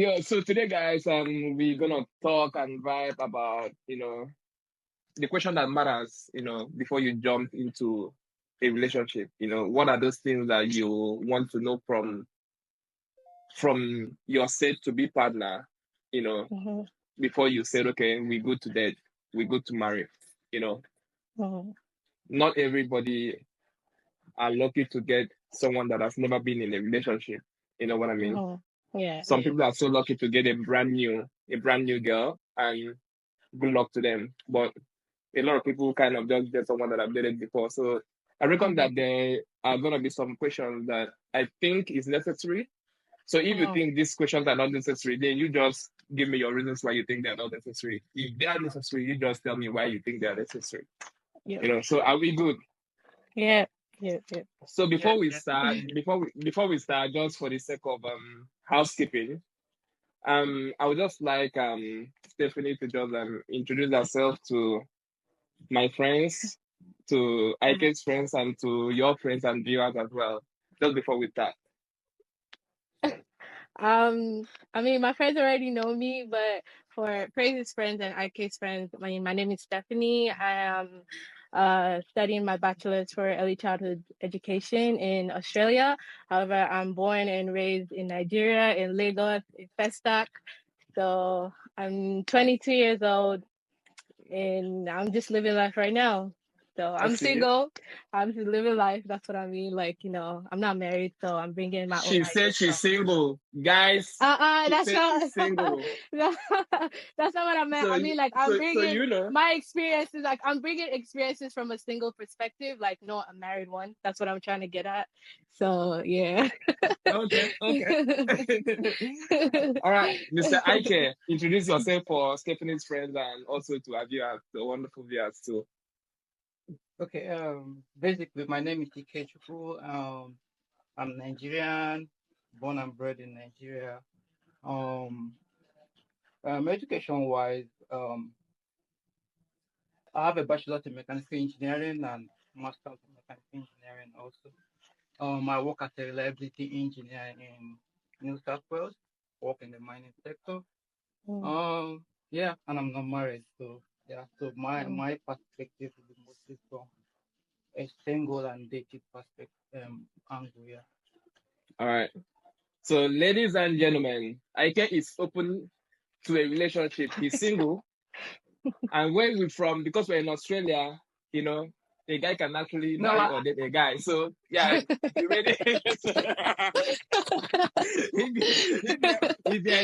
Yeah, so today, guys, we're gonna talk and vibe about, the question that matters, before you jump into a relationship. What are those things that you want to know from your said to be partner, you know, Mhm, before you said, okay, we good to date, we good to marry. You know, mhm, Not everybody are lucky to get someone that has never been in a relationship. You know what I mean? mhm. Yeah, Some yeah. people are so lucky to get a brand new girl, and good luck to them. But a lot of people kind of just get someone that I've dated before. So I reckon Mhm, that there are gonna be some questions that I think is necessary. So if you mhm. think these questions are not necessary, then you just give me your reasons why you think they're not necessary. If they are necessary, you just tell me why you think they are necessary. Yeah, So are we good? yeah, yeah, yeah. So Yeah, before we yeah. start, before we start, just for the sake of housekeeping, I would just like Stephanie to just introduce herself to my friends, to Mhm. Ike's friends, and to your friends and viewers as well. Just before we start. Um, I mean, my friends already know me, but for Praise's friends and IK's friends, my name is Stephanie. I am studying my bachelor's for early childhood education in Australia. However, I'm born and raised in Nigeria, in Lagos, in Festac. So I'm 22 years old and I'm just living life right now. So I I'm see. single. I'm just living life. That's what I mean. Like, I'm not married, so I'm bringing my own She said ideas she's from. single. Guys, she That's said not she's single. that's not what I meant. So, I mean, like, I'm so bringing you know. my experiences. Like, I'm bringing experiences from a single perspective, like not a married one. That's what I'm trying to get at. So yeah. Okay, okay. All right, Mr. Ike, introduce yourself for Stephanie's friends and also to our viewers, the wonderful viewers too. Okay. Basically, my name is Ikechukwu. I'm Nigerian, born and bred in Nigeria. Um, Education-wise, I have a bachelor's in mechanical engineering and master's in mechanical engineering also. I work as a reliability engineer in New South Wales. Work in the mining sector. Mm, Um, yeah, and I'm not married, so yeah. So my mm. my perspective will be mostly from a single and dated perspective angle. Yeah. All right. So, ladies and gentlemen, Ike is open to a relationship. He's single, and where we from, because we're in Australia, you know, a guy can actually No, marry or date a guy. So, yeah, be ready. if you're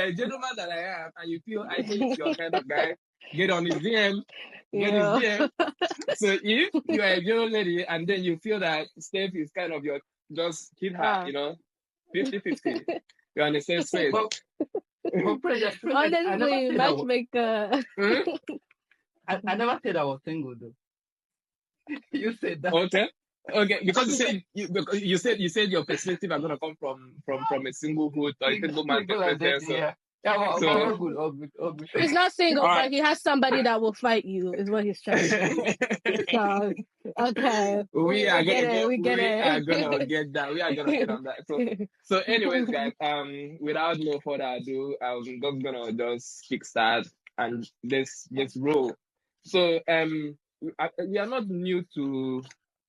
a gentleman that I am, and you feel Ike is your kind of guy, get on his DM, get his Yeah. DM. So if you are a young lady and then you feel that Steph is kind of your, just hit her, Ah. 50-50. You're on the same space. but Praise, I never Honestly, said I was. matchmaker. Hmm? I never said I was single though. You said that. Okay. Okay, because you said your perspective are gonna come from a singlehood or a single man Single and perspective. dating. So Yeah. Yeah. But so all good. All good. All good. He's not single, all but right. he has somebody that will fight you, is what he's trying to say. So, okay, we we are get gonna it, get we get we are gonna it. get that. We are gonna get on that. So anyways, guys, without no further ado, I'm just gonna just kickstart and let's roll. So we are not new to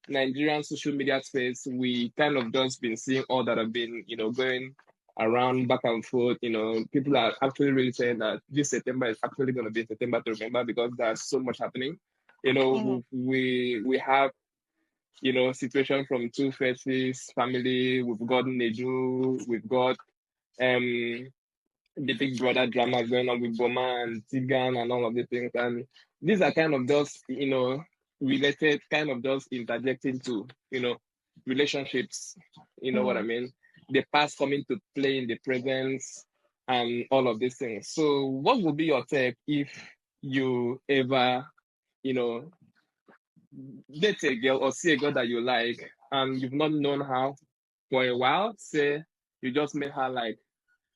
Nigerian social media space. We kind of just been seeing all that have been going around back and forth. People are actually really saying that this September is actually going to be September to remember because there's so much happening. Mhm, We have situation from Two Faces family. We've got Neju. We've got um the Big Brother drama going on with Boma and Tigan and all of these things. And these are kind of just related, kind of just interjecting to relationships. You know what I mhm, mean? The past coming to play in the present and all of these things. So, what would be your take if you ever, you know, date a girl or see a girl that you like and you've not known her for a while? Say you just met her like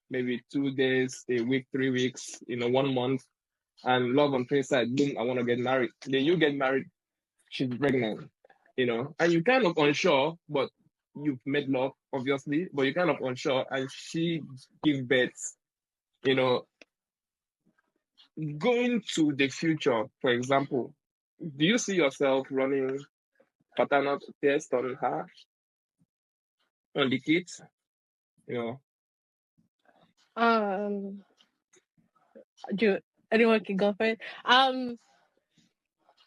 maybe 2 days, a week, 3 weeks, 1 month, and love on first sight, boom, I want to get married. Then you get married, she's pregnant, and you're kind of unsure, but you've made love, obviously, but you're kind of unsure, and she gives birth, you know, going to the future, for example, do you see yourself running paternal test on her, on the kids? You know, Um, do anyone can go first.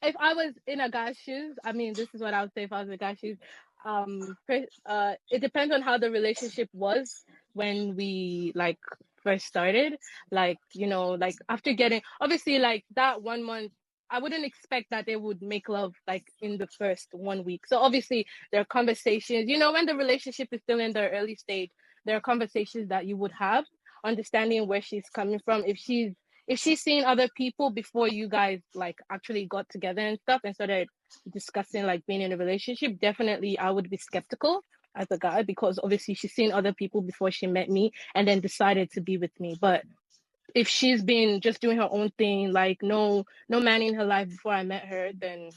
If I was in a guy's shoes, I mean, this is what I would say if I was in a guy's shoes. It depends on how the relationship was when we like first started. Like, like after getting, obviously, like that 1 month, I wouldn't expect that they would make love like in the first 1 week. So obviously, there are conversations. When the relationship is still in the early stage, there are conversations that you would have, understanding where she's coming from. If she's seen other people before you guys like actually got together and stuff and started discussing like being in a relationship, definitely I would be skeptical as a guy, because obviously she's seen other people before she met me and then decided to be with me. But if she's been just doing her own thing, like no man in her life before I met her, then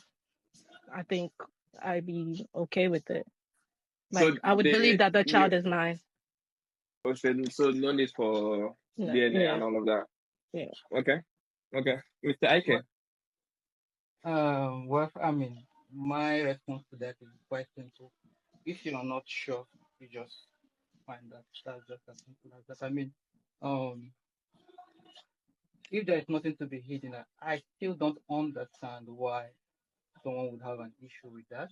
I think I'd be okay with it. so Like I would believe the that the you child is mine. so no need for Yeah, DNA yeah, and all of that. yeah. Okay, okay, Mr. Ike. Well, well, I mean, my response to that is quite simple. If you are not sure, you just find that. That's just as simple as that. I mean, um, if there is nothing to be hidden, I still don't understand why someone would have an issue with that.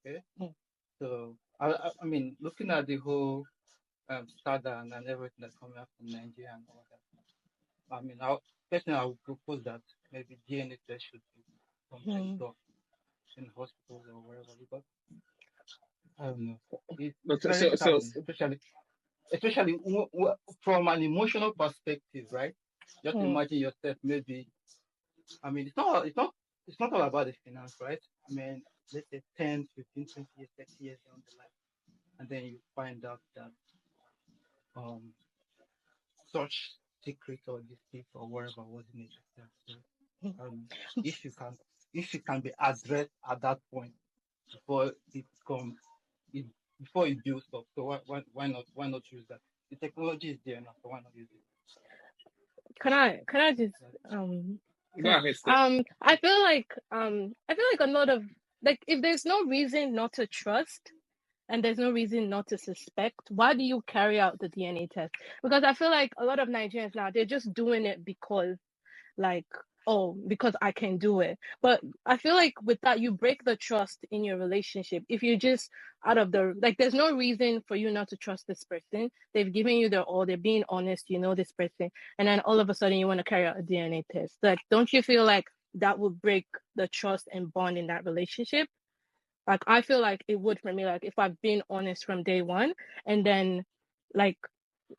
Okay, Mm. so I mean, looking at the whole Southern and everything that's coming up from Nigeria and all that, I mean, personally, I would propose that maybe DNA test should be Mm. compulsory in hospitals or wherever, because I don't know, it's But very saddening, especially from an emotional perspective, right? Just Mm. imagine yourself maybe. I mean, it's not all about the finance, right? I mean, let's say 10, 15, 20 years, 30 years down the line, and then you find out that um such secret or deceit or whatever was in it yourself. So Mm. um, if you can if it can be addressed at that point before it becomes it before it builds up, so why not use that? The technology is there now, so why not use it? Can I just That's um go can ahead, Steph. I feel like a lot of, like, if there's no reason not to trust and there's no reason not to suspect, why do you carry out the DNA test? Because I feel like a lot of Nigerians now, they're just doing it because, like, oh, because I can do it. But I feel like with that, you break the trust in your relationship. If you just out of the, like, there's no reason for you not to trust this person. They've given you their all, they're being honest, this person, and then all of a sudden you want to carry out a DNA test. Like, don't you feel like that would break the trust and bond in that relationship? Like, I feel like it would for me, like if I've been honest from day one, and then like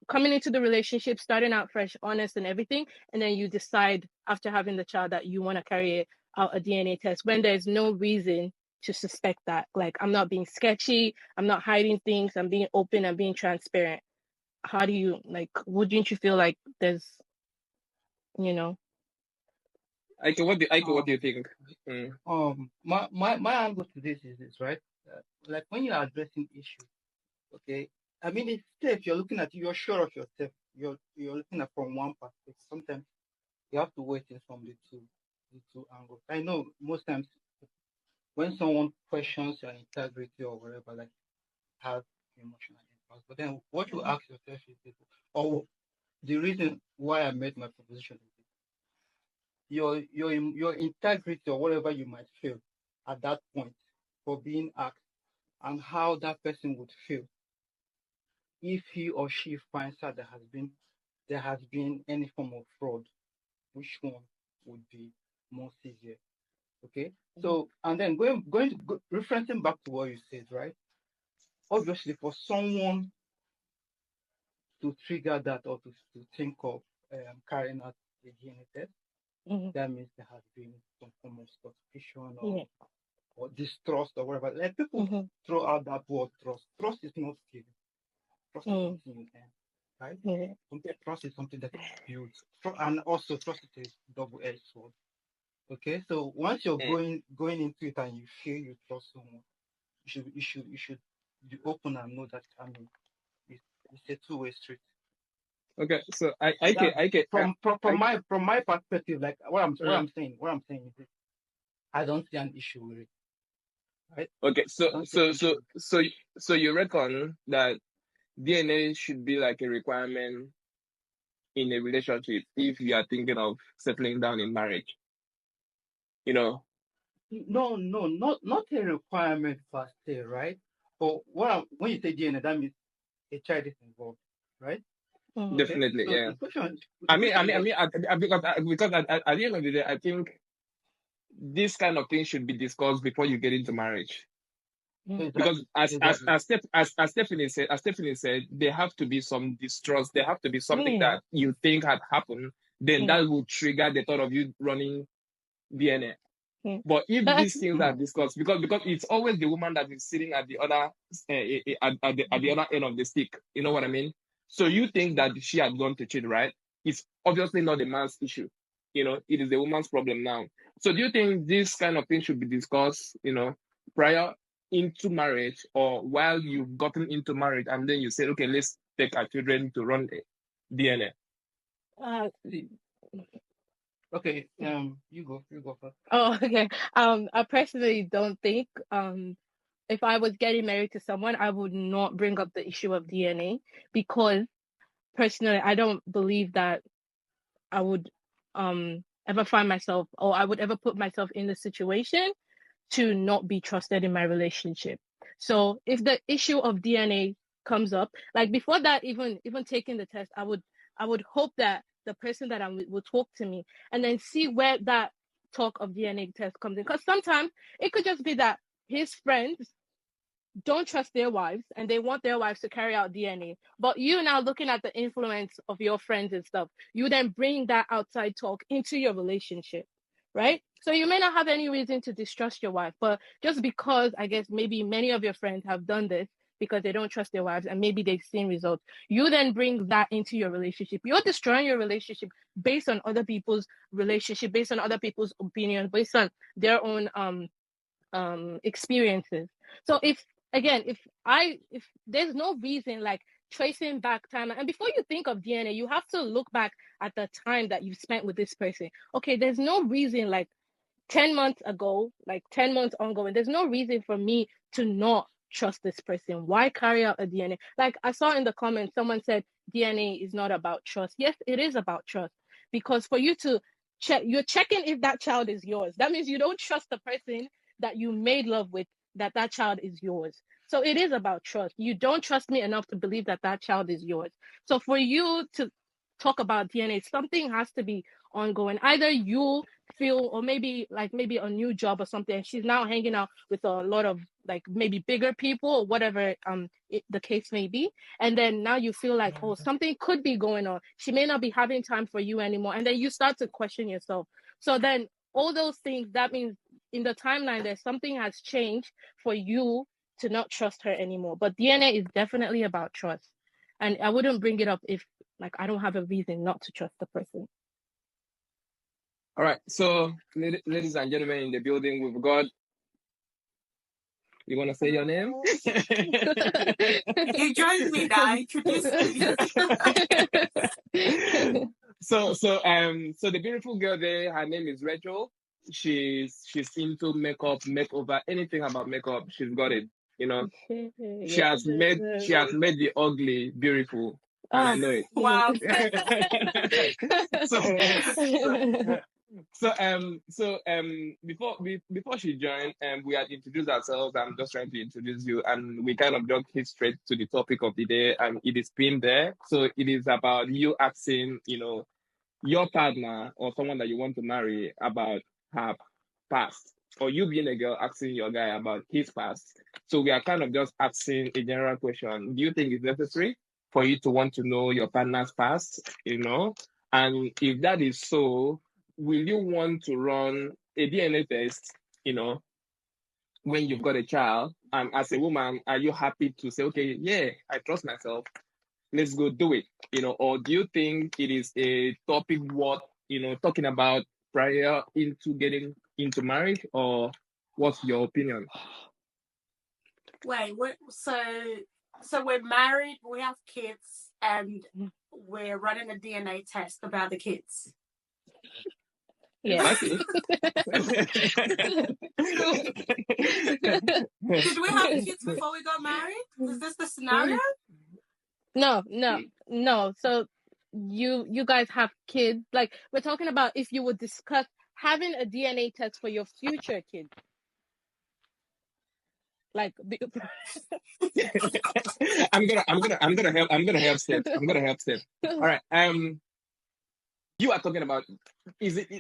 coming into the relationship, starting out fresh, honest and everything, and then you decide after having the child that you want to carry out a DNA test when there's no reason to suspect that. Like, I'm not being sketchy, I'm not hiding things, I'm being open, I'm being transparent. How do you, like, wouldn't you feel like there's, you know? Ike, what do you um think? Mm. my angle to this is this, right? Like when you're addressing issues, okay. I mean, it's still, if you're looking at it, you're sure of yourself. You're looking at from one perspective. Sometimes you have to wait in from the two angles. I know most times when someone questions your integrity or whatever, like, have emotional impact. But then what you ask yourself is this, or the reason why I made my proposition is this: your integrity or whatever you might feel at that point for being asked, and how that person would feel if he or she finds out there has been any form of fraud. Which one would be more severe? Okay. So, and then referencing back to what you said, right? Obviously, for someone to trigger that or to think of carrying out a DNA test, Mm-hmm. that means there has been some form of suspicion or Yeah. or distrust or whatever. Like, people Mm-hmm. throw out that word trust. Trust is not given. Trust is Mm-hmm. something you earn, right? Yeah. Trust is something that is built. And also trust is a double-edged sword. Okay, so once you're Mm. going into it and you feel you trust someone, you should be open and know that it's a two-way street. Okay, so From my perspective, like what I'm saying is this, I don't see an issue with it. Right? okay, so you reckon that DNA should be like a requirement in a relationship if you are thinking of settling down in marriage, you know? No, not a requirement per se, right? But when you say DNA, that means a child is involved, right? Mhm. Okay. Definitely, So yeah. the question, Because at the end of the day, I think this kind of thing should be discussed before you get into marriage. Because as Stephanie said, there have to be some distrust. There have to be something Yeah. that you think had happened. Then Yeah. that will trigger the thought of you running DNA. Yeah. But if But these things are discussed, because it's always the woman that is sitting at the other at the other end of the stick. You know what I mean? So you think that she had gone to cheat, right? It's obviously not the man's issue. You know, it is the woman's problem now. So do you think this kind of thing should be discussed, prior into marriage or while you've gotten into marriage and then you say, okay, let's take our children to run DNA? okay, you go first. Oh, okay. I personally don't think if I was getting married to someone, I would not bring up the issue of DNA because personally, I don't believe that I would ever find myself or I would ever put myself in the situation to not be trusted in my relationship. So if the issue of DNA comes up, like before that, even taking the test, I would hope that the person that I'm with will talk to me and then see where that talk of DNA test comes in. Because sometimes it could just be that his friends don't trust their wives and they want their wives to carry out DNA. But you now looking at the influence of your friends and stuff, you then bring that outside talk into your relationship, right? So you may not have any reason to distrust your wife, but just because I guess maybe many of your friends have done this because they don't trust their wives and maybe they've seen results, you then bring that into your relationship. You're destroying your relationship based on other people's relationship, based on other people's opinions, based on their own experiences. So if there's no reason like tracing back time and before you think of DNA, you have to look back at the time that you've spent with this person. Okay, there's no reason like 10 months ago, like 10 months ongoing, there's no reason for me to not trust this person. Why carry out a DNA? Like I saw in the comments, someone said DNA is not about trust. Yes, it is about trust because for you to check, you're checking if that child is yours. That means you don't trust the person that you made love with, that child is yours. So it is about trust. You don't trust me enough to believe that child is yours. So for you to talk about DNA, something has to be ongoing. Either you feel or maybe a new job or something, she's now hanging out with a lot of like maybe bigger people or whatever the case may be, and then now you feel like, oh, something could be going on, she may not be having time for you anymore, and then you start to question yourself. So then all those things, that means in the timeline there's something has changed for you to not trust her anymore. But DNA is definitely about trust, and I wouldn't bring it up if like I don't have a reason not to trust the person. All right. So, ladies and gentlemen in the building, we've got. You want to say your name? You joined me now. Introduce me. So the beautiful girl there, her name is Rachel. She's into makeup, makeover, anything about makeup, she's got it. You know, she has made the ugly beautiful, and I know it. Wow. Before she joined, we had introduced ourselves. I'm just trying to introduce you, and we kind of just hit straight to the topic of the day, and it is pinned there. So it is about you asking, your partner or someone that you want to marry about her past, or you being a girl asking your guy about his past. So we are kind of just asking a general question. Do you think it's necessary for you to want to know your partner's past, And if that is so, will you want to run a DNA test, when you've got a child? And as a woman, are you happy to say, okay, yeah, I trust myself, let's go do it, or do you think it is a topic worth, talking about prior into getting into marriage, or what's your opinion? Wait, so we're married, we have kids, and we're running a DNA test about the kids. Yeah. Okay. Did we have kids before we got married? Is this the scenario? No. So you guys have kids. Like, we're talking about if you would discuss having a DNA test for your future kids. Like, I'm gonna help Steph. All right. You are talking about,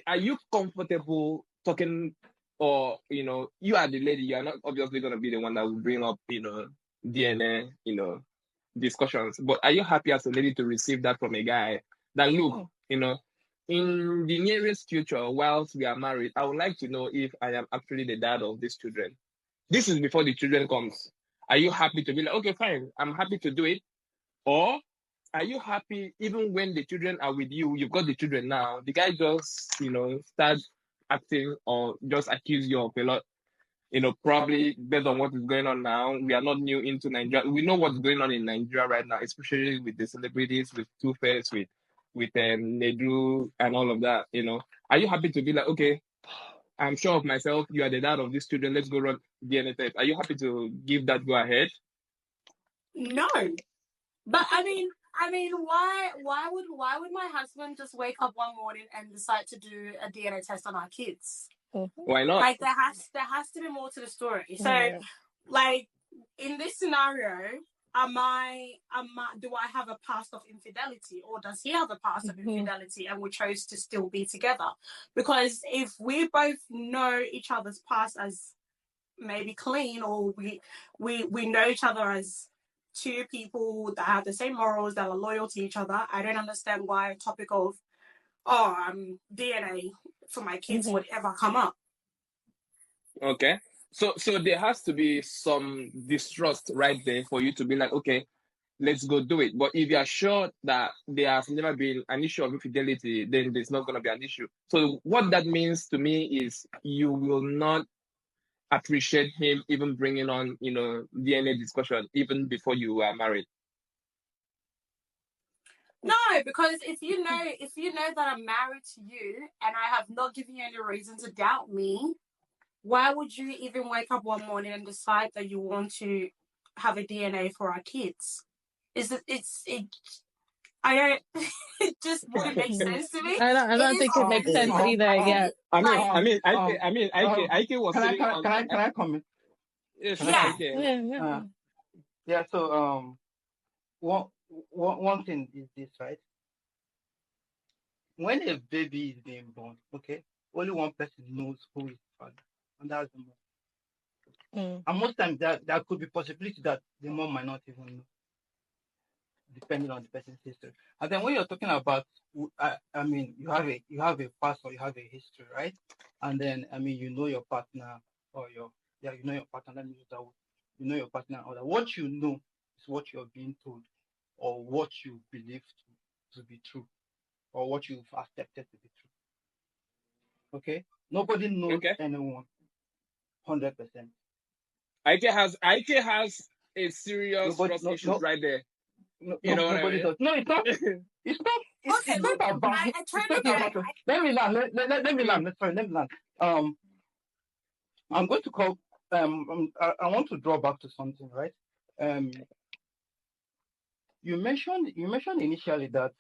are you comfortable talking, or you are the lady, you are not obviously gonna be the one that will bring up, DNA, discussions. But are you happy as a lady to receive that from a guy that, look, in the nearest future, whilst we are married, I would like to know if I am actually the dad of these children. This is before the children comes. Are you happy to be like, okay, fine, I'm happy to do it? Or are you happy even when the children are with you, you've got the children now, the guy just, start acting or just accuse you of a lot, probably based on what is going on now. We are not new into Nigeria. We know what's going on in Nigeria right now, especially with the celebrities, with Two-Face, with Nedru and all of that, Are you happy to be like, okay, I'm sure of myself, you are the dad of these children, let's go run DNA test. Are you happy to give that go ahead? No. But I mean, why would my husband just wake up one morning and decide to do a DNA test on our kids? Why not? Like, there has to be more to the story. So, like, in this scenario, do I have a past of infidelity, or does he have a past of infidelity and we chose to still be together? Because if we both know each other's past as maybe clean, or we know each other as two people that have the same morals, that are loyal to each other, I don't understand why a topic of DNA for my kids would ever come up. Okay. So there has to be some distrust right there for you to be like, okay, let's go do it. But if you are sure that there has never been an issue of infidelity, then there's not going to be an issue. So what that means to me is you will not appreciate him even bringing on, DNA discussion even before you are married. No, because if you know that I'm married to you and I have not given you any reason to doubt me, why would you even wake up one morning and decide that you want to have a DNA for our kids? It just wouldn't make sense to me. I don't think it makes sense either. Yeah. Ike was can sitting on. Can I comment? Yes, yeah. Yeah. So one thing is this, right? When a baby is being born, okay, only one person knows who is the father, and that's the mom. And most times there could be possibility that the mom might not even know, depending on the person's history. And then when you're talking about, I mean, you have a past or you have a history, right? And then you know your partner, or you know your partner. Let me use that word. You know your partner, or that what you know is what you're being told, or what you believe to be true, or what you've accepted to be true. Okay, nobody knows anyone 100%. Ike has a serious trust issue right there. You know what I mean? Does. No, it's not. It's not. It's not about. Let me land. Sorry, let me land. I'm going to call. I want to draw back to something, right? You mentioned initially that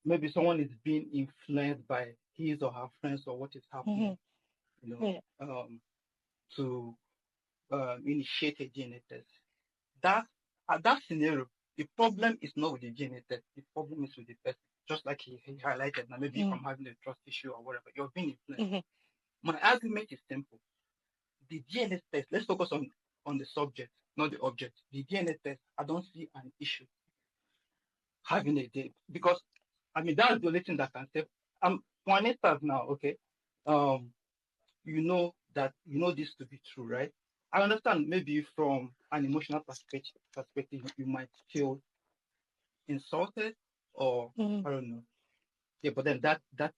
maybe someone is being influenced by his or her friends or what is happening, to initiate a DNA test. That scenario, the problem is not with the DNA test. The problem is with the person. Just like he highlighted. Now, maybe if I'm having a trust issue or whatever, you're being influenced. My argument is simple. The DNA test. Let's focus on the subject, not the object. The DNA test. I don't see an issue having a date, because that's the only thing that can save. For an instance now, okay, you know this to be true, right? I understand maybe from an emotional perspective you might feel insulted, or I don't know. Yeah, but then that's the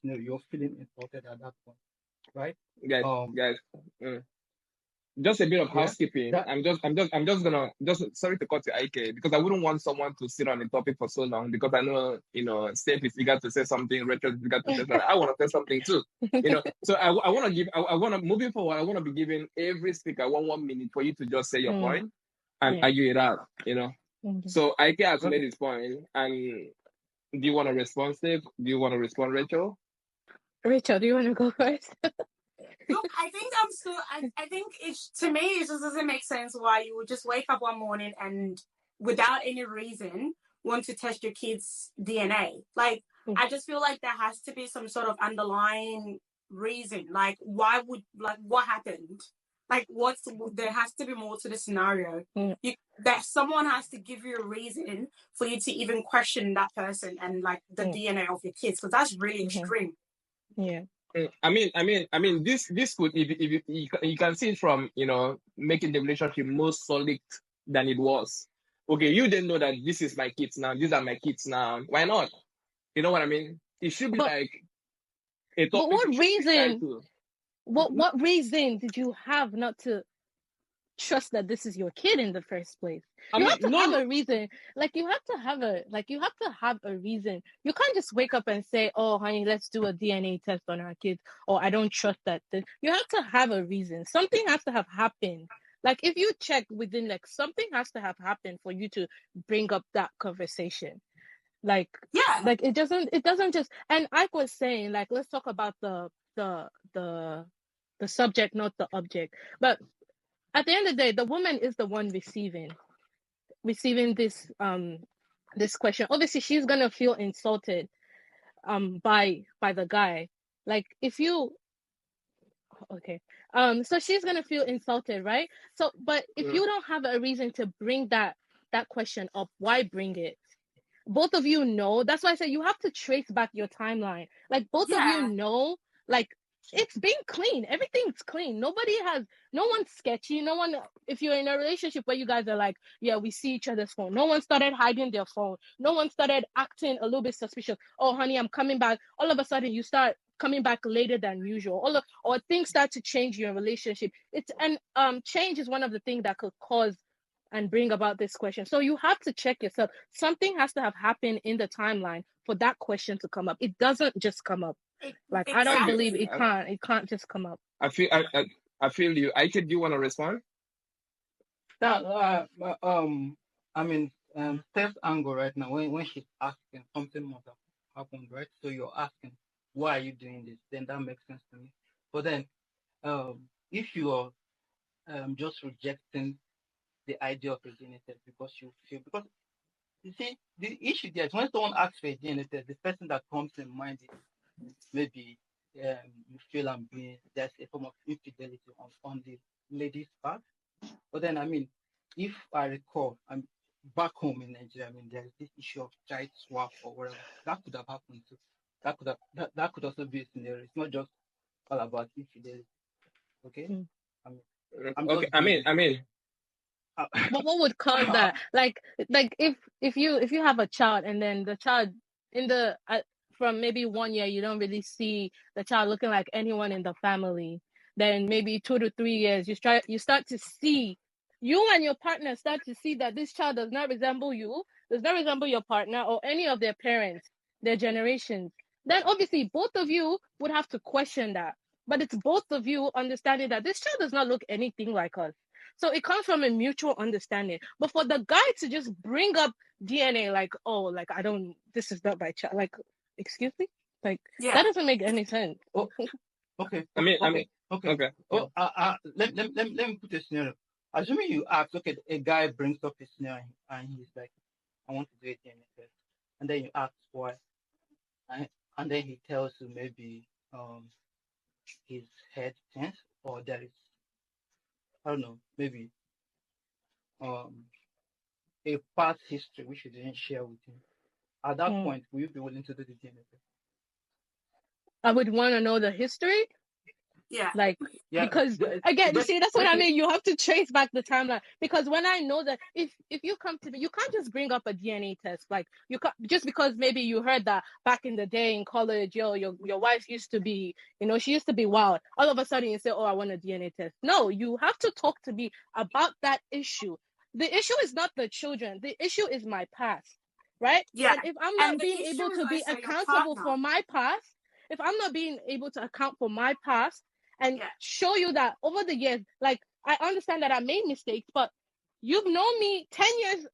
scenario. You're feeling insulted at that point, right? Guys. just a bit of Yeah, housekeeping. that I'm just gonna sorry to cut you, IK, because I wouldn't want someone to sit on the topic for so long because I know, Steph is eager to say something, Rachel is eager to say something. I want to say something too. So I want to give, I want to, moving forward, I want to be giving every speaker 1 minute for you to just say your point and Yeah. argue it out, Mhm. So IK has made okay. his point, and do you want to respond, Steve? Do you want to respond, Rachel? Rachel, do you want to go first? Look, I think I'm still. I think it's, to me, it just doesn't make sense why you would just wake up one morning and without any reason want to test your kid's DNA. Like, I just feel like there has to be some sort of underlying reason. Like, why would, like, what happened? Like, there has to be more to the scenario. That someone has to give you a reason for you to even question that person and like the DNA of your kids, because that's really extreme. Yeah. I mean, this could, if you can see it from, making the relationship more solid than it was. Okay, you didn't know that this is my kids now. These are my kids now. Why not? You know what I mean? It should be But like a but topic you should decide to. what reason did you have not to trust that this is your kid in the first place? I You mean, have to have no, a reason. You have to have a reason. You can't just wake up and say, "Oh, honey, let's do a DNA test on our kids," or "I don't trust that." You have to have a reason. Something has to have happened. Like if you check within, like something has to have happened for you to bring up that conversation. Like Yeah. like it doesn't just, and I was saying, like, let's talk about the the subject, not the object. But at the end of the day, the woman is the one receiving this question. Obviously she's gonna feel insulted by the guy. Like if you okay, so she's gonna feel insulted, right? So but if you don't have a reason to bring that question up, why bring it? Both of you know, that's why I say you have to trace back your timeline. Like both of you Yeah. know, like it's been clean, everything's clean, no one's sketchy, no one, if you're in a relationship where you guys are like, yeah, we see each other's phone, no one started hiding their phone, no one started acting a little bit suspicious. Oh honey, I'm coming back, all of a sudden you start coming back later than usual, or things start to change your relationship. It's and change is one of the things that could cause and bring about this question. So you have to check yourself. Something has to have happened in the timeline for that question to come up. It doesn't just come up. Like I don't believe Exactly. it can't just come up. I feel you. I could. Do you want to respond? That I mean, Steph's angle right now, when she's asking, something must have happened, right? So you're asking, why are you doing this? Then that makes sense to me. But then, if you are just rejecting the idea of a DNA test because you feel, because you see the issue there is when someone asks for a DNA test, the person that comes in mind is maybe you feel there's a form of infidelity on the lady's part. But then, I mean, if I recall, I'm back home in Nigeria. I mean, there's this issue of child swap or whatever. That could have happened too. That could also be a scenario. It's not just all about infidelity. Okay. Mm. I mean, I'm Okay. just giving. But what would cause that? Like if you have a child and then the child in the from maybe 1 year you don't really see the child looking like anyone in the family. Then maybe 2 to 3 years you start to see, you and your partner start to see that this child does not resemble you, does not resemble your partner or any of their parents, their generations. Then obviously both of you would have to question that. But it's both of you understanding that this child does not look anything like us. So it comes from a mutual understanding. But for the guy to just bring up DNA, like, oh, like I don't, this is not my child. Like, excuse me, like that doesn't make any sense. Oh, okay. Okay. Okay. Oh, let me put a scenario. Assuming you ask, okay, a guy brings up a scenario and he's like, I want to do a DNA test, and then you ask why, and then he tells you maybe his head tense or there is, I don't know, maybe um a past history which you didn't share with him. At that point, will you be willing to do the DNA test? I would want to know the history. Yeah. Like, Yeah. because again, you see, that's what I mean. You have to trace back the timeline, because when I know that if you come to me, you can't just bring up a DNA test. Like, you can't just because maybe you heard that back in the day in college, your wife used to be, she used to be wild. All of a sudden you say, oh, I want a DNA test. No, you have to talk to me about that issue. The issue is not the children. The issue is my past, right? Yeah. And if I'm not And the being issue able is to be also your accountable partner. for my past, if I'm not being able to account for my past and Yeah. show you that over the years, like, I understand that I made mistakes, but you've known me 10 years,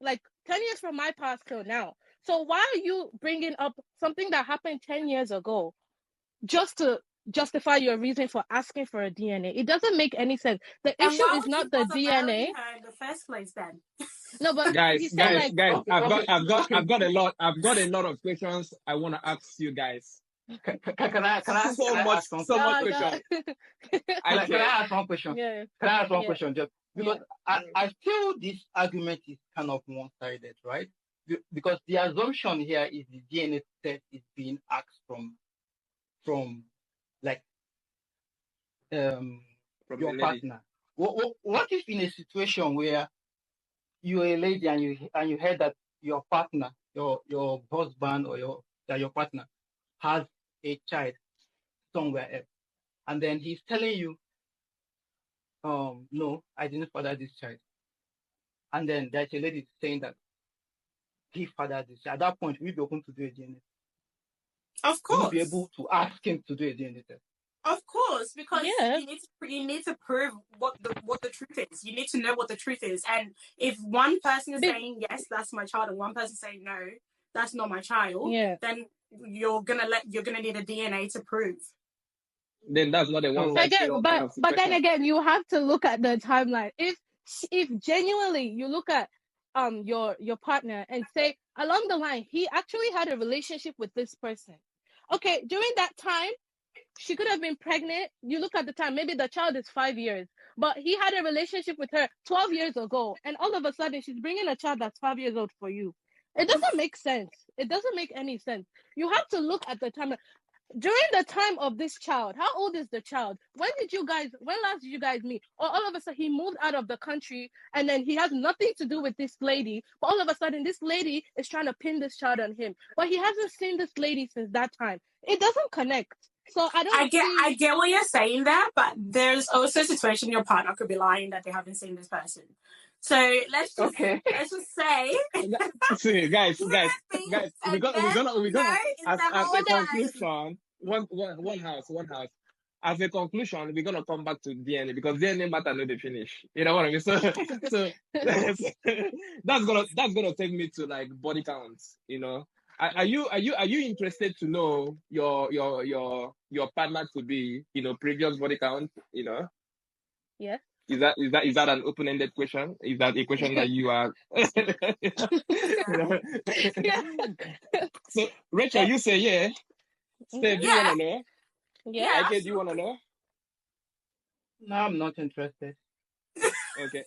like 10 years from my past till now. So why are you bringing up something that happened 10 years ago just to justify your reason for asking for a DNA? It doesn't make any sense. The And issue why is would you not the bother DNA. marrying her in the first place then? No, but Guys, you said guys, like, guys, Okay, I've got okay. I've got a lot of questions I want to ask you guys. Can I ask one So much no, question? no. questions. I Can I care. ask one question? Yeah, Can I ask one yeah, question? Just because I feel this argument is kind of one-sided, right? Because the assumption here is the DNA test is being asked from like From the your lady. partner. What if in a situation where you're a lady and you heard that your partner, your husband or your partner has a child somewhere else, and then he's telling you, no, I didn't father this child, and then there's a lady saying that he fathered this child. At that point, we'll be open to do a DNA. Of We'll course. be able to ask him to do a DNA test. Of course, because yeah. you need to prove what the truth is. You need to know what the truth is. And if one person is saying yes, that's my child, and one person saying no, that's not my child, Yeah. then you're gonna need a DNA to prove. Then that's not a one size Again, fits all kind of but then situation. again, you have to look at the timeline. If genuinely you look at your partner and say along the line he actually had a relationship with this person. Okay, during that time she could have been pregnant. You look at the time, maybe the child is 5 years, but he had a relationship with her 12 years ago, and all of a sudden she's bringing a child that's 5 years old for you. It doesn't make sense. It doesn't make any sense. You have to look at the time. During the time of this child, how old is the child? When last did you guys meet? Or all of a sudden he moved out of the country and then he has nothing to do with this lady, but all of a sudden this lady is trying to pin this child on him, but he hasn't seen this lady since that time. It doesn't connect. So I get what you're saying there, but there's also a situation your partner could be lying that they haven't seen this person. So let's just say. See, guys, we're gonna as a conclusion, one house. As a conclusion, we're gonna come back to DNA because DNA matter no they finish. You know what I mean? So that's gonna take me to like body counts. Are you interested to know your partner to be previous body count? Yeah. Is that an open-ended question? Is that a question that you are? Yeah. So Rachel, you say yeah. Steve, do you want to know? Yeah. Ike, do you want to know? No, I'm not interested. Okay.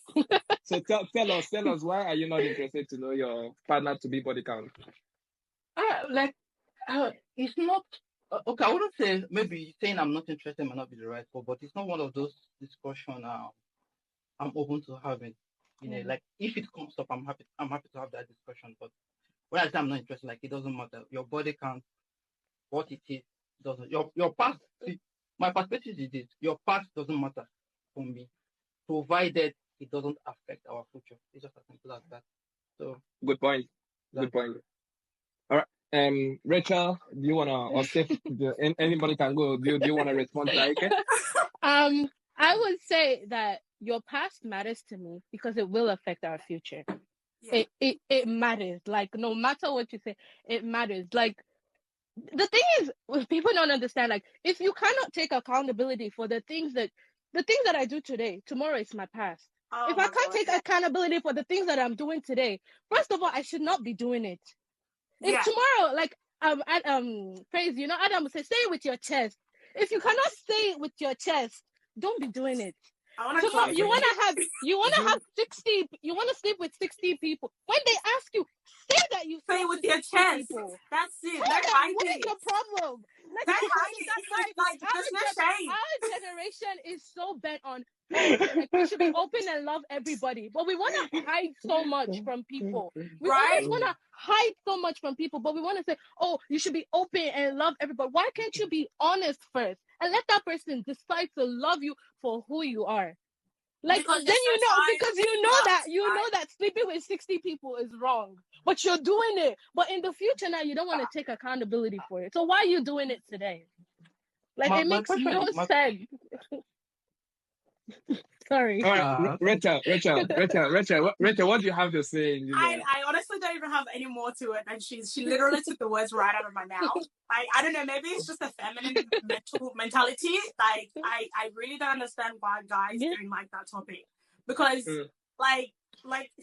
So tell us why are you not interested to know your partner to be body count? It's not okay. I wouldn't say maybe saying I'm not interested might not be the right word, but it's not one of those discussion I'm open to having. Like if it comes up, I'm happy to have that discussion. But when I say I'm not interested, like it doesn't matter. Your body count, what it is, doesn't your past. See, my perspective is this: your past doesn't matter for me, provided it doesn't affect our future. It's just as simple as that. So good point. Good point. All right. Rachel, do you wanna or Steph? Anybody can go. Do you wanna respond to Ike? I would say that your past matters to me because it will affect our future. Yeah. It matters. Like no matter what you say, it matters. Like the thing is, people don't understand. Like if you cannot take accountability for the things that I do today, tomorrow is my past. If I can't take accountability for the things that I'm doing today, first of all, I should not be doing it. If tomorrow, like Praise, Adam would say, say it with your chest. If you cannot say it with your chest, don't be doing it. Tomorrow, you wanna have 60. You wanna sleep with 60 people. When they ask you, say that you say with your chest. People. That's it. What is your problem? Don't hide it. Like, there's no shame. Our generation is so bent on like we should be open and love everybody, but we want to hide so much from people. We always want to hide so much from people, but we want to say, oh, you should be open and love everybody. Why can't you be honest first and let that person decide to love you for who you are? Like, Because then you know, because you right? know that sleeping with 60 people is wrong, but you're doing it. But in the future now, you don't want to take accountability for it. So why are you doing it today? Like, it makes no sense. Sorry. All right, Rachel, what do you have to say? I honestly don't even have any more to it. And she literally took the words right out of my mouth. I don't know, maybe it's just a feminine mentality. Like, I really don't understand why guys don't like that topic. Because like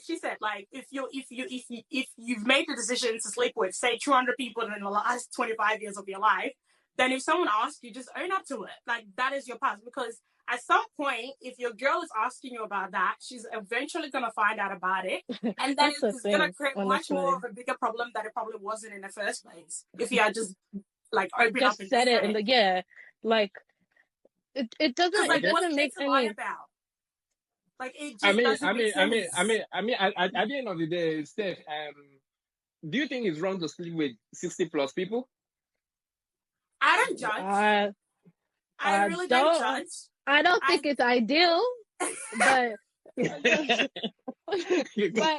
she said, like, if you've made the decision to sleep with, say, 200 people in the last 25 years of your life, then if someone asks you, just own up to it. Like, that is your past. Because at some point, if your girl is asking you about that, she's eventually going to find out about it. And then it's going to create much more of a bigger problem that it probably wasn't in the first place. If you had just, like, open up and said it. And like, it doesn't, like, it doesn't make any... about? Like, it just I mean, at the end of the day, Steph, do you think it's wrong to sleep with 60 plus people? I don't judge. I really don't judge. I don't think it's ideal, but but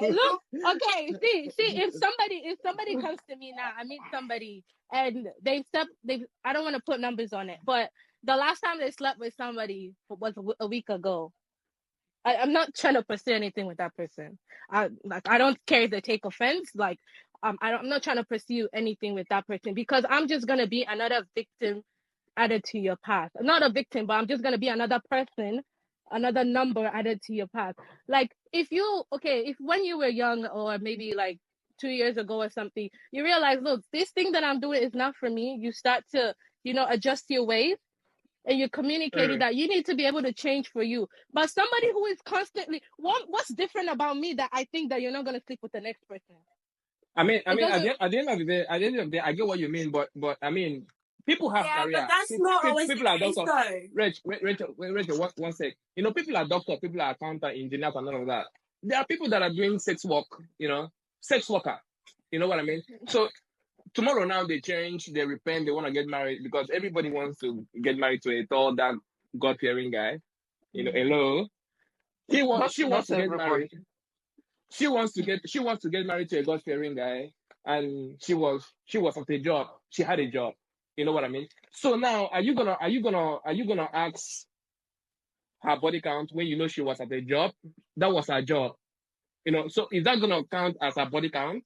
look, okay, see, if somebody comes to me now, I meet somebody and I don't want to put numbers on it, but the last time they slept with somebody was a week ago. I'm not trying to pursue anything with that person. I don't care if they take offense. Like, I'm not trying to pursue anything with that person because I'm just gonna be another victim added to your past. I'm not a victim, but I'm just gonna be another person, another number added to your past. Like, if when you were young or maybe like 2 years ago or something, you realize, look, this thing that I'm doing is not for me. You start to, adjust your ways. And you're communicating that you need to be able to change for you. But somebody who is constantly, what's different about me that I think that you're not going to sleep with the next person? I mean, at the end of the day, I get what you mean, but I mean, people have careers. But that's not always the case, though. Rachel, one sec. People are doctors, people are accountant, engineers, and all of that. There are people that are doing sex work, sex worker. You know what I mean? So tomorrow now they change, they repent, they want to get married because everybody wants to get married to a tall, dark, God-fearing guy. Hello. She wants to get married. She wants to get married to a God-fearing guy, and she was at a job. She had a job. You know what I mean? So now, are you gonna ask her body count when you know she was at a job? That was her job. So is that gonna count as her body count?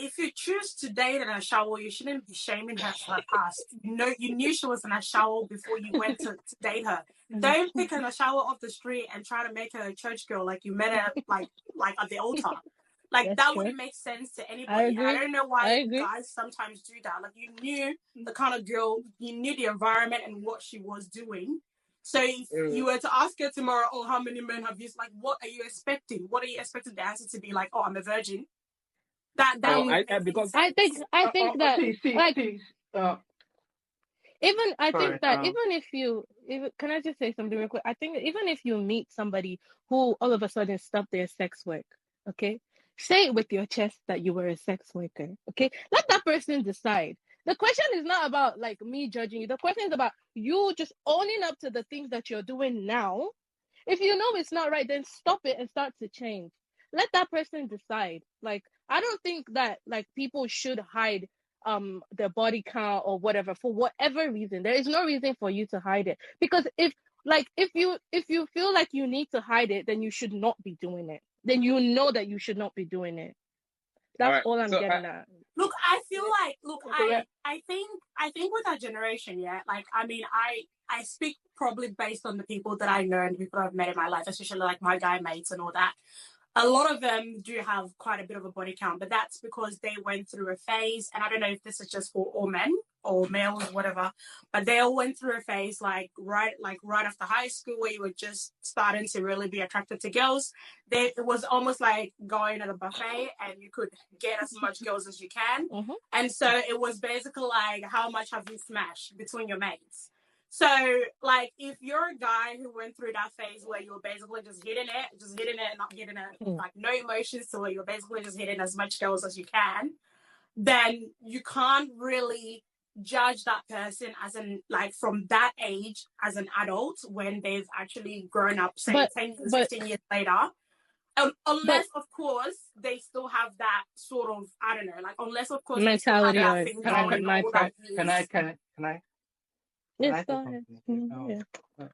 If you choose to date in a shower, you shouldn't be shaming her for her past. You knew she was in a shower before you went to date her. Don't pick in a shower off the street and try to make her a church girl like you met her like at the altar. Like, that wouldn't make sense to anybody. I don't know why guys sometimes do that. Like, you knew the kind of girl, you knew the environment and what she was doing. So if you were to ask her tomorrow, oh, how many men have you? Like, what are you expecting? What are you expecting the answer to be? Like, oh, I'm a virgin. I think that can I just say something real quick? I think even if you meet somebody who all of a sudden stopped their sex work, okay, say it with your chest that you were a sex worker, okay? Let that person decide. The question is not about like me judging you. The question is about you just owning up to the things that you're doing now. If you know it's not right, then stop it and start to change. Let that person decide. Like, I don't think that like people should hide their body count or whatever for whatever reason. There is no reason for you to hide it, because if you feel like you need to hide it, then you should not be doing it. Then you know that you should not be doing it. That's all I'm getting at. Look, I feel like I think with our generation, like, I mean, I speak probably based on the people that I know and the people I've met in my life, especially like my guy mates and all that. A lot of them do have quite a bit of a body count, but that's because they went through a phase. And I don't know if this is just for all men or males, whatever, but they all went through a phase like right after high school where you were just starting to really be attracted to girls. It was almost like going at a buffet and you could get as much girls as you can. Mm-hmm. And so it was basically like, how much have you smashed between your mates? So, like, if you're a guy who went through that phase where you were basically just hitting it, not getting it, like no emotions, so you're basically just hitting as much girls as you can, then you can't really judge that person as from that age as an adult when they've actually grown up, say 10 years, 15 years later. Unless, of course, they still have that sort of, I don't know, like, unless, of course, mentality they still have that thing going all that years. Can I Yes, say go ahead. something?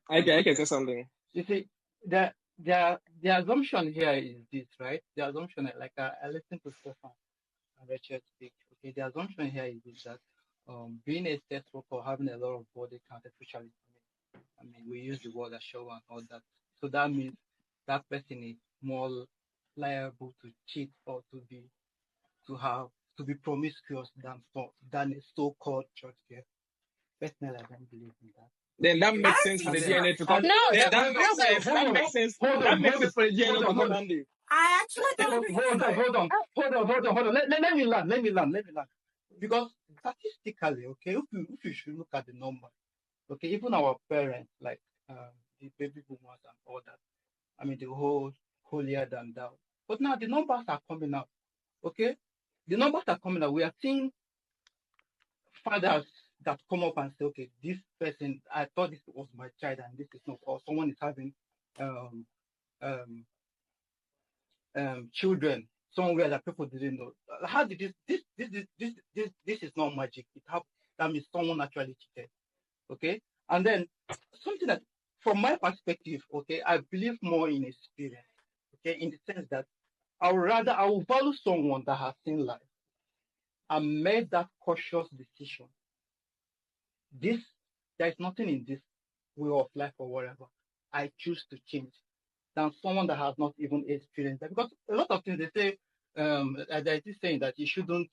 I can say something. You see, the assumption here is this, right? The assumption, like I listened to Stefan and Rachel speak. Okay, the assumption here is this, that being a sex worker, having a lot of body count, especially, I mean, we use the word show and all that. So that means that person is more liable to cheat or to be promiscuous than a so-called church girl. Personally, I don't believe in that. Then that makes sense for the DNA to come. No, That makes sense. That makes sense for the DNA to come handy. I actually don't think so. Hold on. Let me learn. Because statistically, okay, if you should look at the number, okay, even our parents, like the baby boomers and all that, I mean, the whole holier than thou. But now the numbers are coming out, okay? The numbers are coming out. We are seeing fathers that come up and say, okay, this person, I thought this was my child and this is not, or someone is having children somewhere that people didn't know. How did this is not magic. That means someone actually cheated. Okay? And then something that from my perspective, okay, I believe more in experience. Okay, in the sense that I will value someone that has seen life and made that cautious decision. There is nothing in this way of life or whatever I choose to change than someone that has not even experienced that. Because a lot of things they say, there is this saying that you shouldn't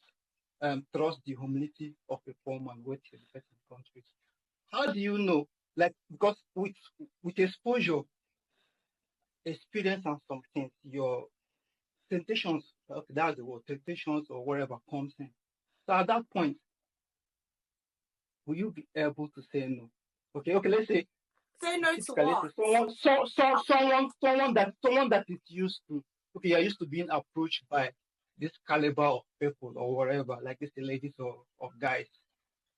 trust the humility of a poor man, wait till the person comes rich. How do you know? Like, because with exposure, experience and some things, your temptations, okay, that's the word, temptations or whatever comes in. So at that point, will you be able to say no? Okay, let's say say no to what? Someone that is used to, okay, you're used to being approached by this caliber of people or whatever, like this ladies or guys.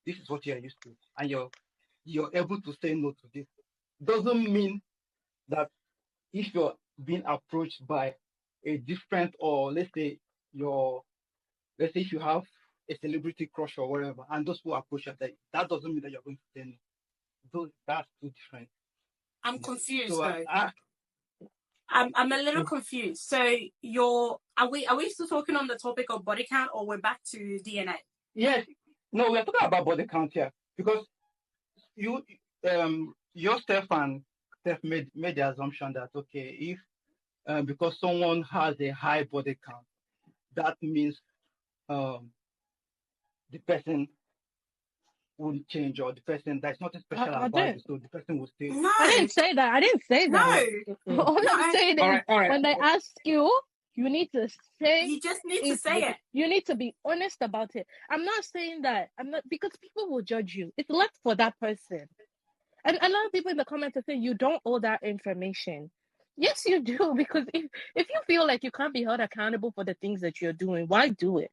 This is what you're used to, and you're able to say no to this. Doesn't mean that if you're being approached by a different, or let's say if you have a celebrity crush or whatever, and those who approach you, that doesn't mean that you're going to say no. That's too different. I'm confused So though. I'm a little confused. So are we still talking on the topic of body count, or we're back to DNA? Yes. No, we're talking about body count here because yourself and Steph made the assumption that, okay, if because someone has a high body count, that means the person wouldn't change, or the person, there's nothing special about it, so the person will stay. No, I didn't say that. No. All I'm saying is, when they ask you, you need to say. You just need to say it. You need to be honest about it. I'm not saying that. I'm not, because people will judge you. It's left for that person. And a lot of people in the comments are saying you don't owe that information. Yes, you do, because if you feel like you can't be held accountable for the things that you're doing, why do it?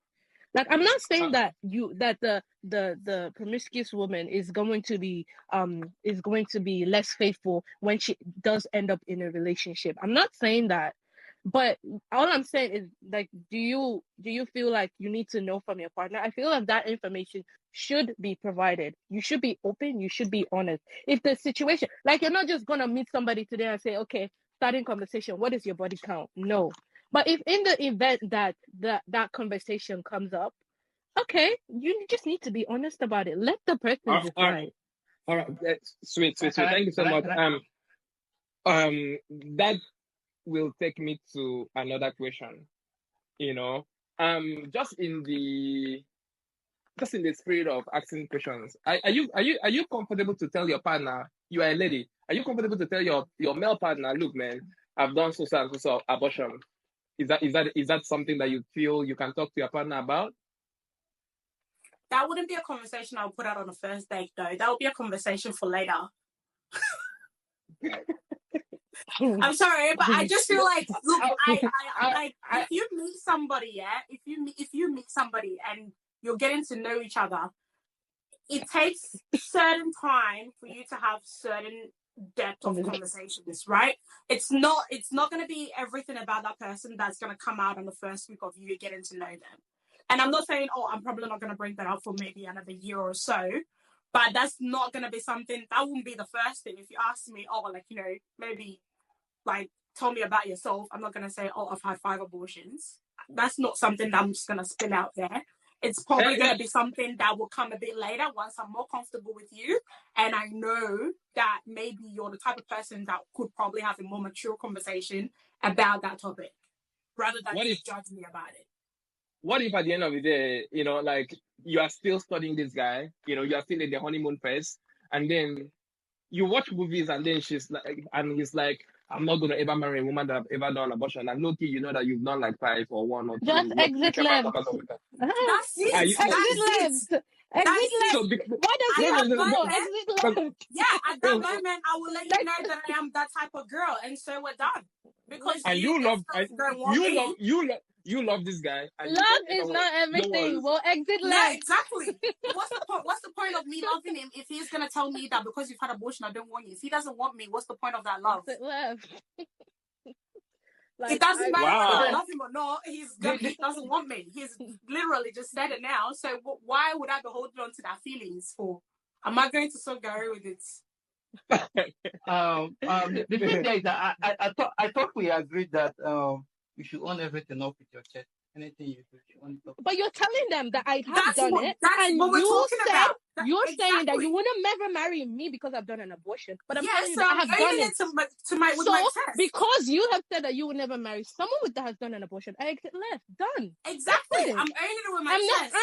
Like, I'm not saying that the promiscuous woman is going to be less faithful when she does end up in a relationship. I'm not saying that. But all I'm saying is, like, do you feel like you need to know from your partner? I feel like that information should be provided. You should be open. You should be honest. If the situation, like, you're not just gonna meet somebody today and say, okay, starting conversation, what is your body count? No. But if in the event that that conversation comes up, okay, you just need to be honest about it. Let the person decide. All right. Sweet. Thank you so much. That will take me to another question. Just in the just in the spirit of asking questions, are you comfortable to tell your partner you are a lady? Are you comfortable to tell your male partner, look, man, I've done so and so abortion? Is that something that you feel you can talk to your partner about? That wouldn't be a conversation I would put out on a first date, though. That would be a conversation for later. I'm sorry, but I just feel like, look, if you meet somebody, if you meet somebody and you're getting to know each other, it takes certain time for you to have certain depth of conversations, right? It's not going to be everything about that person that's going to come out on the first week of you getting to know them. And I'm not saying, I'm probably not going to bring that up for maybe another year or so, but that's not going to be something, that wouldn't be the first thing. If you ask me, maybe tell me about yourself, I'm not going to say, I've had 5 abortions. That's not something that I'm just going to spill out there. It's probably going to be something that will come a bit later once I'm more comfortable with you. And I know that maybe you're the type of person that could probably have a more mature conversation about that topic rather than just judge me about it. What if at the end of the day, you are still studying this guy, you are still in the honeymoon phase, and then you watch movies and then he's like, I'm not going to ever marry a woman that I've ever done abortion. And low-key, you know that you've done 5 or 1 or 2. Just exit left. That's it. Exit left. Why does he have to go exit left? Yeah, at that moment, I will let you know that I am that type of girl, and so we're done. Because you love this guy. And love is not everything. Well, exit left. Yeah, exactly. What's the point of me loving him if he's gonna tell me that because you've had abortion, I don't want you? If he doesn't want me, what's the point of that love? Exit left. It doesn't matter whether I love him or not. He doesn't want me. He's literally just said it now. So why would I be holding on to that feelings for? Am I going to so go with it? The thing is that I thought we agreed that you should own everything up with your chest. Anything you do, you own it up. But you're telling them that I have done it, and you're saying that you wouldn't never marry me because I've done an abortion. But I'm telling you that I have done it. To my chest. Because you have said that you would never marry someone that has done an abortion, I exit left. Done. Exactly. I'm owning it with my chest.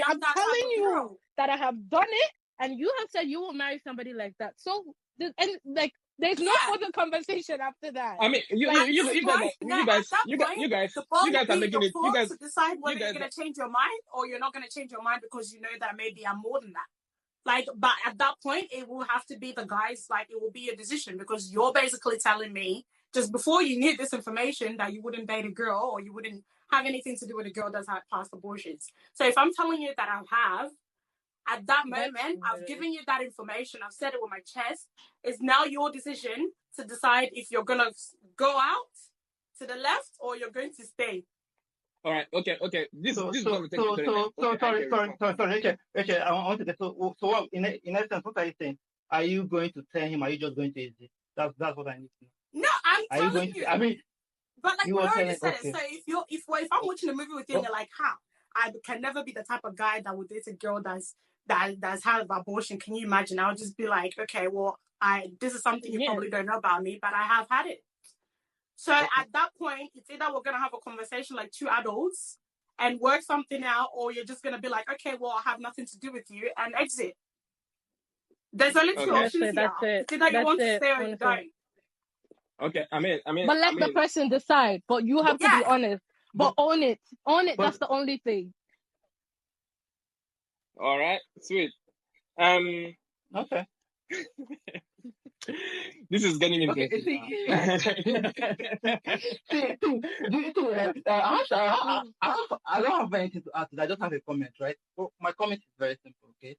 I'm telling you that I have done it, and you have said you will marry somebody like that. So there's no further conversation after that. I mean, you guys are making it. You guys to decide whether you're gonna change your mind or you're not gonna change your mind because you know that maybe I'm more than that. But at that point, it will have to be the guys. It will be a decision because you're basically telling me just before you knew this information that you wouldn't date a girl or you wouldn't have anything to do with a girl that's had past abortions. So if I'm telling you that I have. At that moment, I've given you that information. I've said it with my chest. It's now your decision to decide if you're going to go out to the left or you're going to stay. All right. Okay. This is sorry. Okay. I want to get so in essence, what are you saying? Are you going to tell him? Are you just going to exit? That's what I need to know. No, I'm telling you. I mean, but you already said it. So if I'm watching a movie with you and you're like, I can never be the type of guy that would date a girl that's had an abortion. Can you imagine? I'll just be like, okay, well, this is something you probably don't know about me, but I have had it. So at that point, it's either we're gonna have a conversation like 2 adults and work something out, or you're just gonna be like, okay, well, I have nothing to do with you and exit. There's only 2 options here. It's either you want to stay or you don't. Okay, I mean. But let the person decide. But you have to be honest. But own it. That's the only thing. All right, sweet. Okay. This is getting interesting. I don't have anything to add. I just have a comment, right? So my comment is very simple. Okay.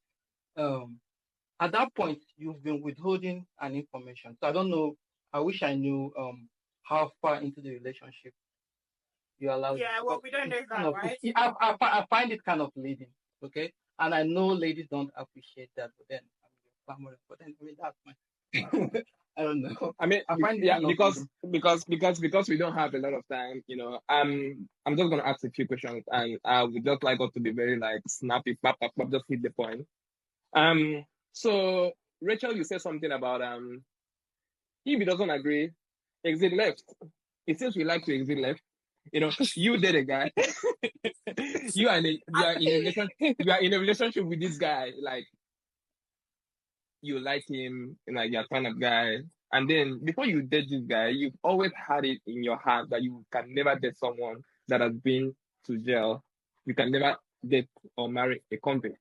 At that point, you've been withholding an information. So I don't know. I wish I knew how far into the relationship you allowed. Yeah, well, we don't know that, right? I find it kind of leading. Okay. And I know ladies don't appreciate that, but then that's fine. I don't know. I mean, I find because we don't have a lot of time, I'm just gonna ask a few questions, and I would just like us to be very snappy, just hit the point. So Rachel, you said something about if he doesn't agree, exit left. It seems we like to exit left. You know, you did a guy. you are in a relationship with this guy. Like you like him, and like you're kind of guy. And then before you date this guy, you've always had it in your heart that you can never date someone that has been to jail. You can never date or marry a convict.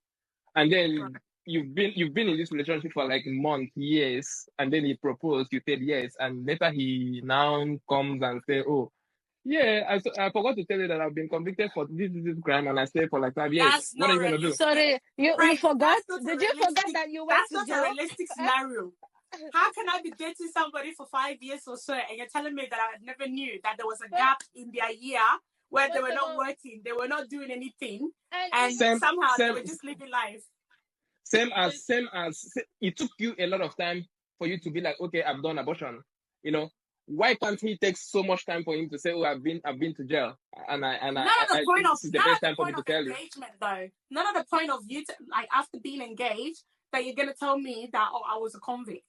And then you've been in this relationship for like months, years, and then he proposed, you said yes, and later he now comes and say, "Oh, yeah, I forgot to tell you that I've been convicted for this crime, and I stayed for like 5 years." That's What are not you gonna do? realistic. Sorry, you Right, forgot? that's not a Did you forget realistic. that you went That's to not a jail? realistic scenario. How can I be dating somebody for 5 years or so, and you're telling me that I never knew that there was a gap in their year where they First were of not all, working, they were not doing anything, and and even Same, somehow they same, were just living life. same as it took you a lot of time for you to be like, okay, I've done abortion. You know, why can't he take so much time for him to say, oh, I've been to jail, and None of the I point think of this is the best time for me to tell you. engagement though. None of the point of you like after being engaged that you're gonna tell me that I was a convict.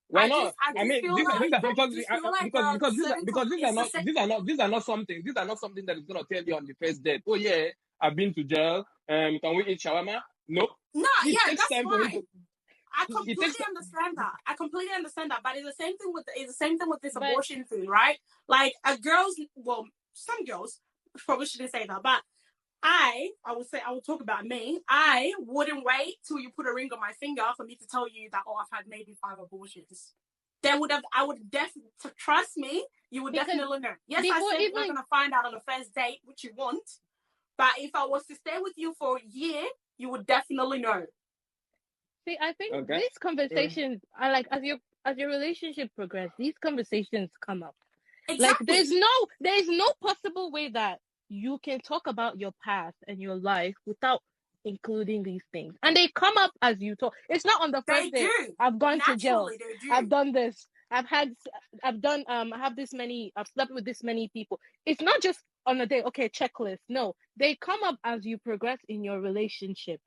Why not? I I just mean, feel these are like because certain these are not something. These are not something that is gonna tell you on the first date. Oh yeah, I've been to jail. Can we eat shawarma? Nope. no, It yeah, takes that's time for him fine. to. I It takes. completely understand that. I completely understand that. But it's the same thing with this but abortion thing, right? Like some girls probably shouldn't say that, but I will talk about me. I wouldn't wait till you put a ring on my finger for me to tell you that I've had maybe 5 abortions. I would definitely trust me. You would because definitely know. Yes, I before said we're even gonna find out on the first date, which you want. But if I was to stay with you for a year, you would definitely know. see, I think Okay. these conversations are like as your relationship progresses, these conversations come up. Like Exactly. there's no possible way that you can talk about your past and your life without including these things. And they come up as you talk. It's not on the They first day. do. I've gone to jail. Naturally, they do. I've done this. I've done I have this many I've slept with this many people. It's not just on a day, okay, checklist. No. They come up as you progress in your relationship.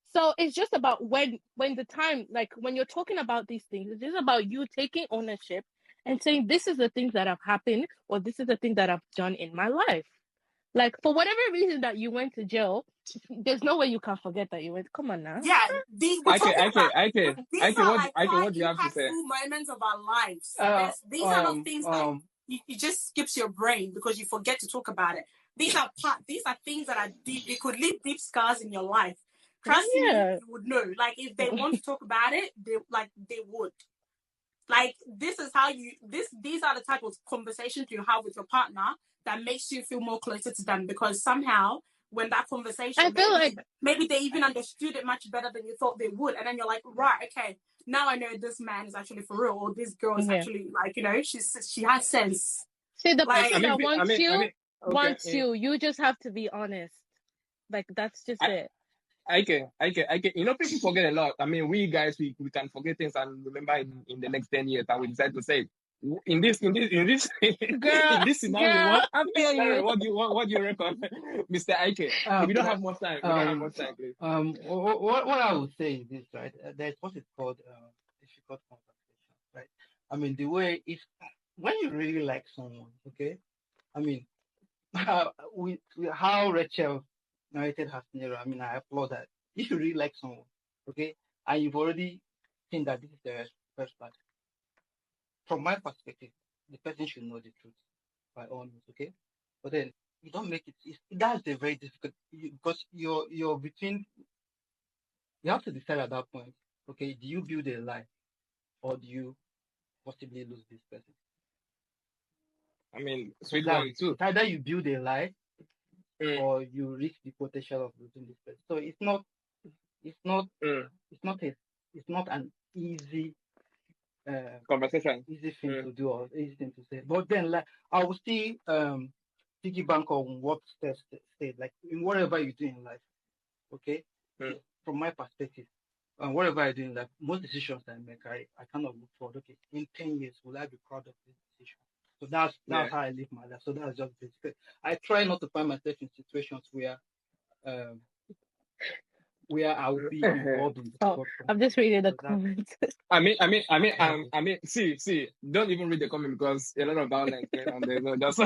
So it's just about when the time, like when you're talking about these things, it's just about you taking ownership and saying this is the things that have happened or this is the thing that I've done in my life. Like for whatever reason that you went to jail, there's no way you can forget that you went. Come on now. Yeah, we're Okay, talking about these are like what quite do you have to say? impactful moments of our lives. Uh, These are not things that you just skips your brain because you forget to talk about it. These are things that are deep. It could leave deep scars in your life. Trust me, Yeah. you would know. Like if they want to talk about it, they would. Like this is how these are the type of conversations you have with your partner that makes you feel more closer to them because somehow when that conversation I feel like maybe they even understood it much better than you thought they would, and then you're like, right, okay, now I know this man is actually for real, or this girl is actually like, she has sense. see the Like, person that wants okay. wants you. You just have to be honest. Like that's just it. I can. You know, people forget a lot. I mean, we guys, we can forget things and remember in the next 10 years, and we decide to say, in this, Girl, in this scenario, girl, I feel you. what do you reckon, Mr. Ike? We don't have much time. We don't have much time, please. What I would say is this, right? There's what is called difficult conversation, right? I mean, the way if when you really like someone, okay? I mean, with how Rachel narrated her scenario, I mean, I applaud that. If you really like someone, okay, and you've already seen that this is the first part, from my perspective, the person should know the truth by all means, okay? But then you don't make it. That's the very difficult because you're between. You have to decide at that point. Okay, do you build a lie, or do you possibly lose this person? I mean, sweet one too. It's either you build a lie, Mm. or you reach the potential of losing this person. So it's not an easy Conversation. easy thing to do or easy thing to say. But then, like, I will still piggyback on what Steph said. Like in whatever you do in life, okay. From my perspective, whatever I do in life, most decisions I make, I kind of look forward. Okay, in 10 years, will I be proud of this decision? So that's how I live my life. So that's just basically. I try not to find myself in situations where where I will be involved in the Oh, spectrum. I'm just reading the So that comments. I mean, see, don't even read the comment because a lot of violence going on there. So just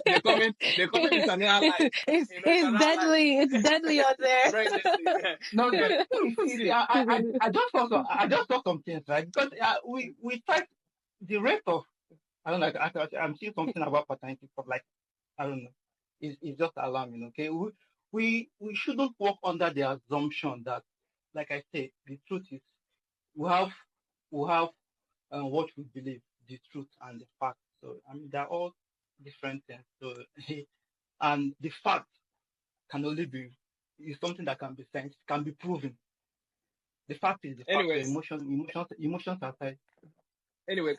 the comment is an ally. It's You know, it's an ally. deadly. It's deadly out there. Very deadly. Yeah. no, Yeah. see, I just saw some things, right? Because we tried the rate of, I don't know, I'm seeing something about paternity, but like, I don't know, it's just alarming. Okay, we shouldn't work under the assumption that, like I say, the truth is we have what we believe, the truth and the fact. So I mean, they're all different things. So and the fact can only be is something that can be sensed, can be proven. The fact is the fact. Your Anyways, emotions aside. anyways,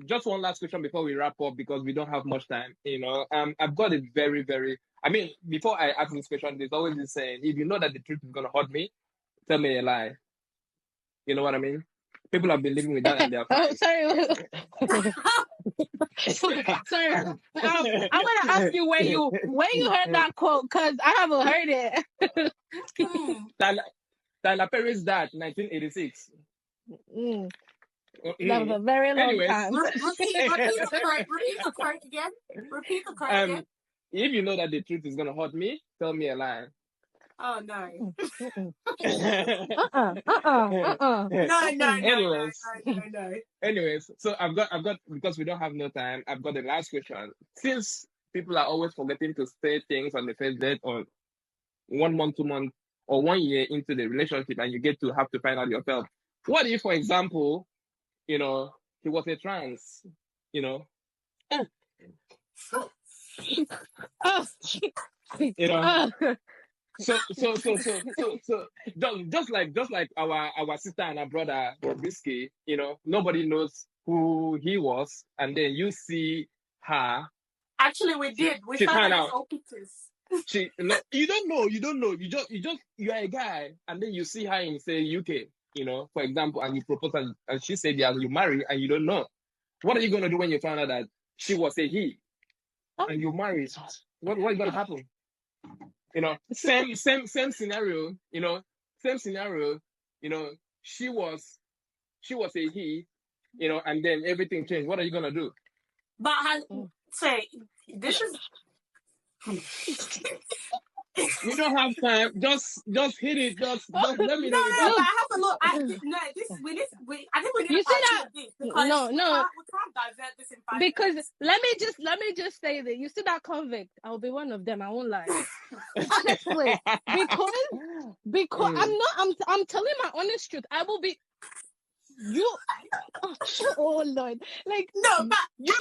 just one last question before we wrap up because we don't have much time. You know, I've got a very, very. I mean, before I ask this question, there's always this saying: if you know that the truth is gonna hurt me, tell me a lie. You know what I mean? People have been living with that and they're Oh, fine. sorry. Sorry. I want to ask you where you heard that quote because I haven't heard it. Tyler Perry's dad, 1986. That was a very long Anyways, time. Repeat the quote again. Repeat the quote again. If you know that the truth is gonna hurt me, tell me a lie. Oh no. No. Anyways, so I've got because we don't have no time, I've got the last question. Since people are always forgetting to say things on the first date or 1 month, 2 months, or 1 year into the relationship and you get to have to find out yourself. What if, for example, you know, he was a trans, you know? You know, so just like our sister and our brother Bobrisky, you know, nobody knows who he was, and then you see her. Actually, we did. We found out his old pictures. You don't know. You are a guy, and then you see her in say UK, you know, for example, and you propose, and she said, yeah, you marry, and you don't know. What are you gonna do when you find out that she was a he, and you married? What is gonna happen? You know, same scenario. You know, same scenario. You know, she was a he. You know, and then everything changed. What are you gonna do? But say this is. You don't have time. Just hit it. Just let me know. No, but I have a look. I think we need you to see that? this No. because we can't divert this in 5 because minutes. let me just say that you see that convict, I'll be one of them. I won't lie. Honestly, because I'm telling my honest truth. I will be. Oh Lord, like no, but you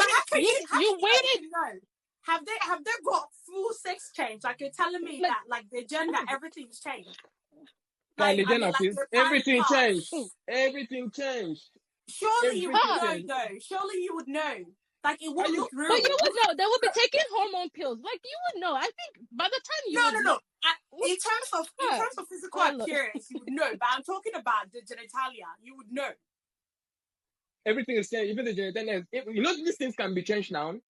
waited. No. Have they got full sex change? Like you're telling me that like their gender, everything's changed. Like, everything changed. Everything changed. Surely you would know though. Surely you would know. Like it won't look real. But you would know. They would be taking hormone pills. Like you would know. I think by the time you No. In terms of physical appearance, you would know. But I'm talking about the genitalia. You would know. Everything is changed. Even the genitalia. You know these things can be changed now.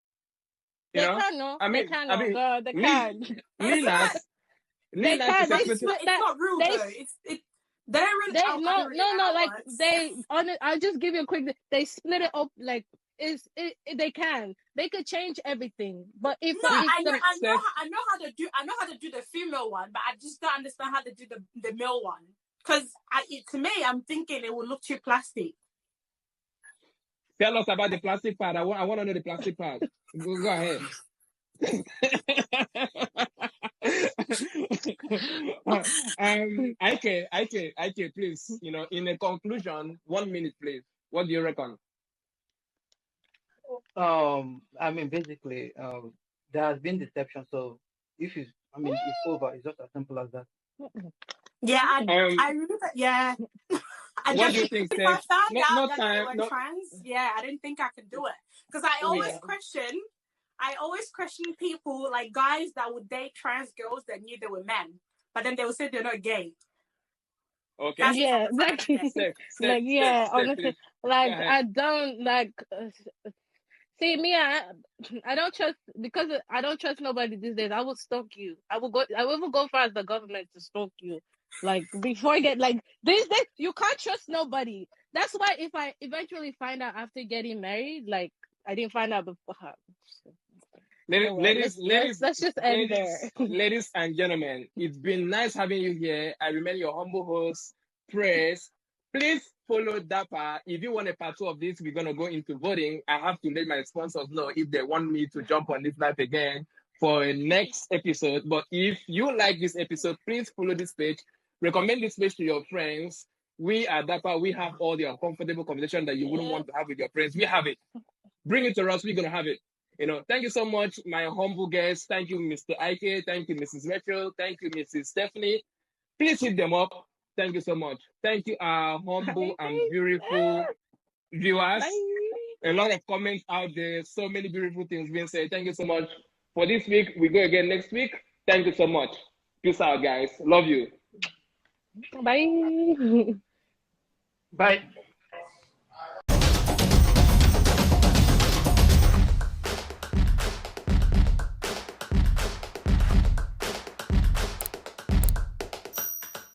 They can, no. They can. They can. They can. It's not real though. They don't really. No. Like I'll just give you a quick. They split it up like they can. They could change everything. But if I know how to do the female one, but I just don't understand how to do the male one. Because to me, I'm thinking it will look too plastic. Tell us about the plastic part. I want to know the plastic part. Go ahead. I can, please. You know, in a conclusion, 1 minute, please. What do you reckon? I mean, basically, there has been deception. So it's over. It's just as simple as that. Yeah, I remember. Yeah. What do you think, Steph? If I found out that they were trans, I didn't think I could do it because I always question people, like guys that would date trans girls that knew they were men, but then they would say they're not gay. Okay. Yeah, exactly. Honestly, like I don't like. See, me, I don't trust, because I don't trust nobody these days. I will stalk you. I will even go far as the government to stalk you. Like, before I get, like, these days, you can't trust nobody. That's why if I eventually find out after getting married, like, I didn't find out before. Ladies, Oh well, ladies, let's just end there. ladies and gentlemen, it's been nice having you here. I remain your humble host, Praise. Please follow Dapper. If you want a part 2 of this, we're gonna go into voting. I have to let my sponsors know if they want me to jump on this live again for a next episode. But if you like this episode, please follow this page. Recommend this page to your friends. We at Dapper, we have all the uncomfortable conversation that you wouldn't want to have with your friends. We have it. Bring it to us. We're gonna have it. Thank you so much, my humble guests. Thank you, Mr. Ike. Thank you, Mrs. Rachel. Thank you, Mrs. Stephanie. Please hit them up. Thank you so much. Thank you, our humble and beautiful viewers. Bye. A lot of comments out there. So many beautiful things being said. Thank you so much. For this week, we go again next week. Thank you so much. Peace out, guys. Love you. Bye. Bye.